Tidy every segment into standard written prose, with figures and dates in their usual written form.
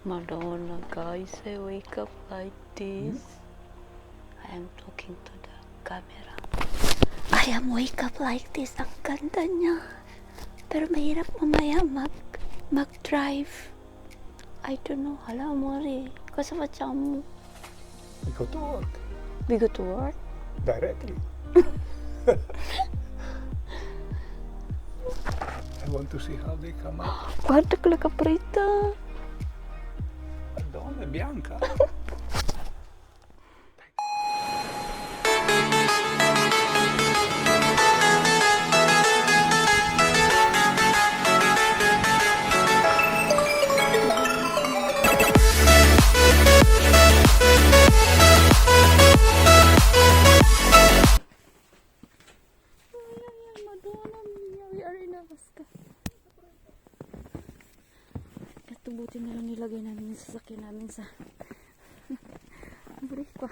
Madonna, guys, I wake up like this. I am talking to the camera. I am wake up like this. Ang ganda niya. Pero mahirap mamaya mag-drive. I don't know. Hala mo rin. Kasi what's mo? We go to work. We go to work? Directly. I want to see how they come out. Guarda quella capretta. Madonna, è bianca. Ito buti na lang nilagay namin yung sasakyan namin sa brief ko.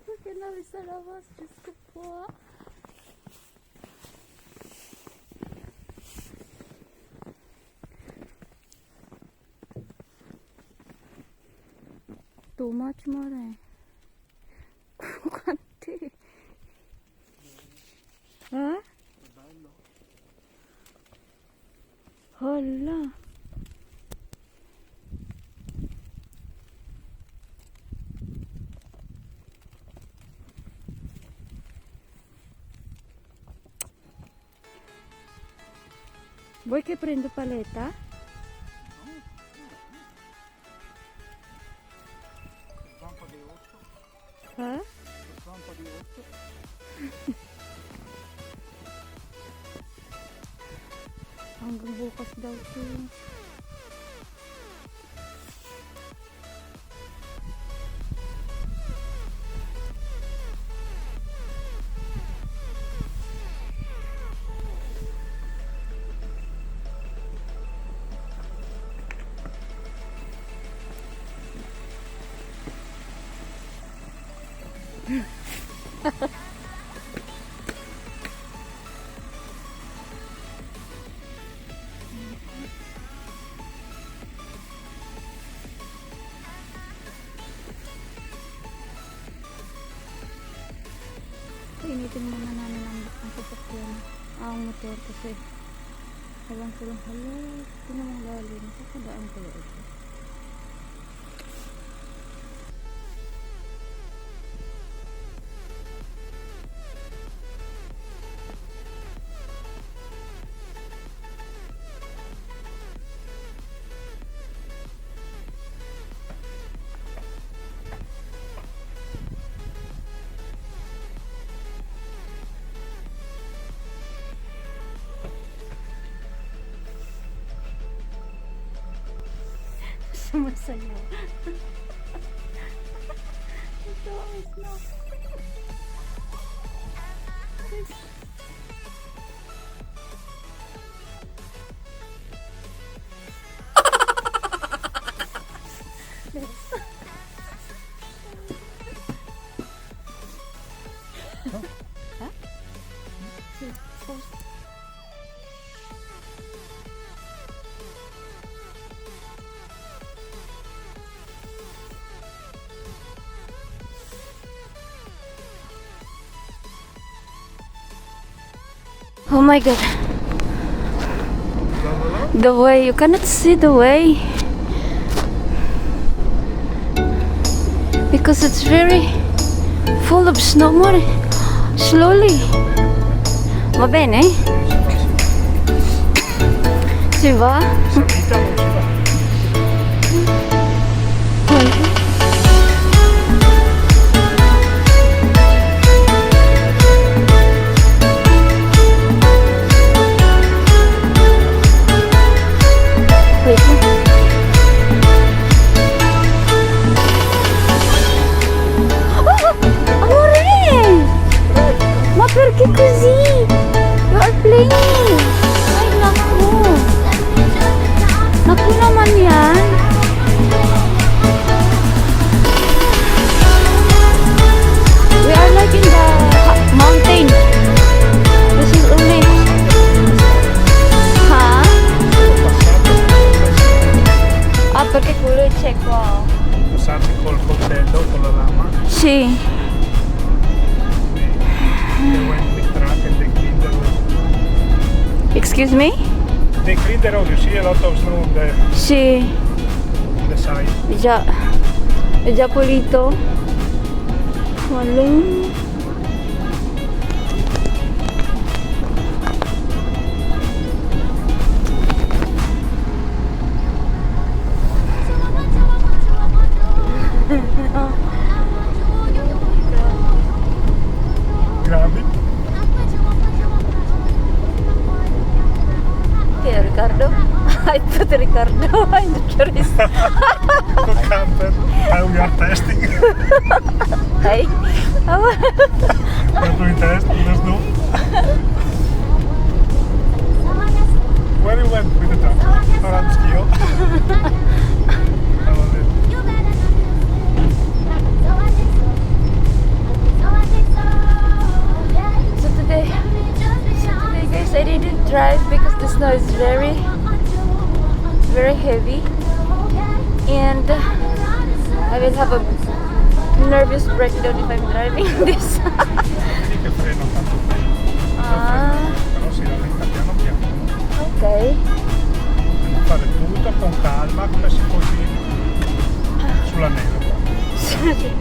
Sasakyan namin sa labas. Diyos ko po. Too much more eh. Kante. Ha? Hala. Vuoi che prendo paletta? Ha? Hanggang bukas daw ito. Initin muna namin ang sasakyan, ang motor kasi alam ko lang, hala, ito namang lalim, kakadaan kaya ito. Sumasayaw. Ito ang snow. Ha? Oh my god. The way, you cannot see the way. Because it's very full of snow. More slowly. Va bene? Si va? Perché così? You are playing. Ay, naku. see. They went with truck and they cleaned the road. Excuse me? They cleaned the road. You see a lot of snow on Sì, the side. già. È già pulito. Malum. Grabe. Okay, Ricardo. I put Ricardo in the tourist. For camper. We are testing. Hey. We're doing test in the snow. Where you went with the truck? Around Schio. I love it. So today guys, I didn't drive because the snow is very heavy, and I will have a nervous breakdown if I'm driving this. Sì che freno tanto bene. Ah, Però si rallenta piano piano. okay. Devi fare tutto con calma come se fossi sulla neve.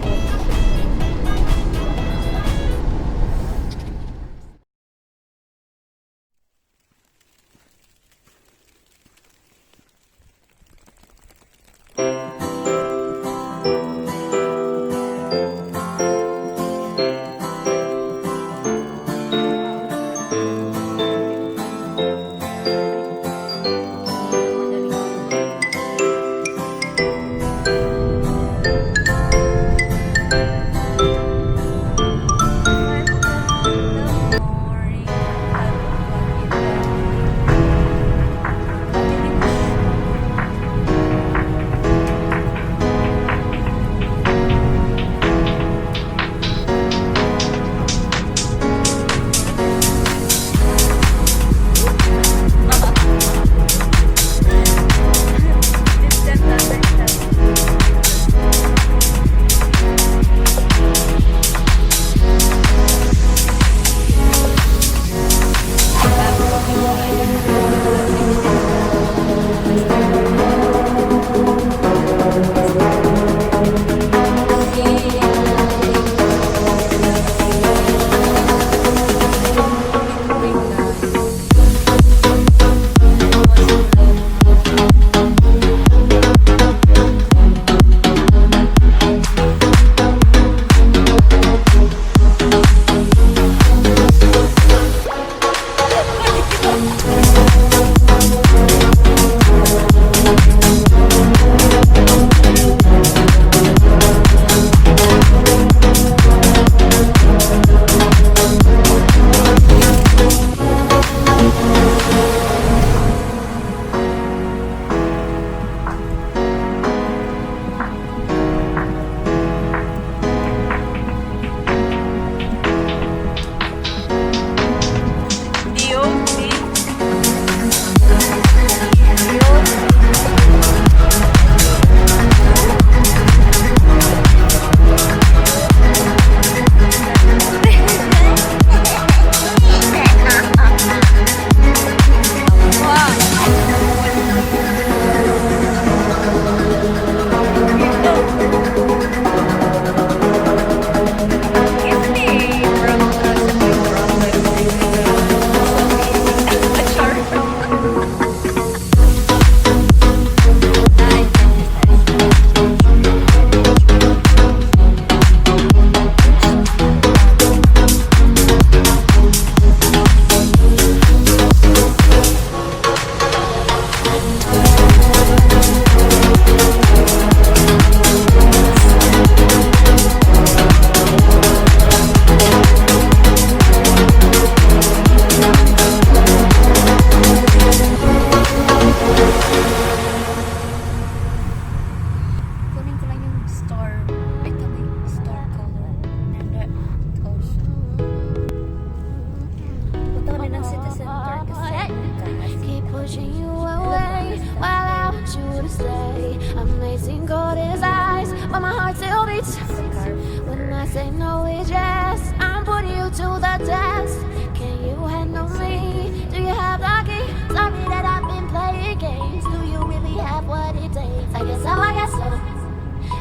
say no, it's yes. I'm putting you to the test. Can you handle me? Do you have the key? Sorry that I've been playing games. Do you really have what it takes? I guess so, I guess so.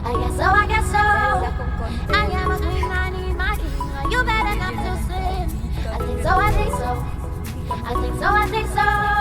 I guess so, I guess so. I am a queen, I need my king. Are you bad enough to sin? I think so, I think so. I think so, I think so.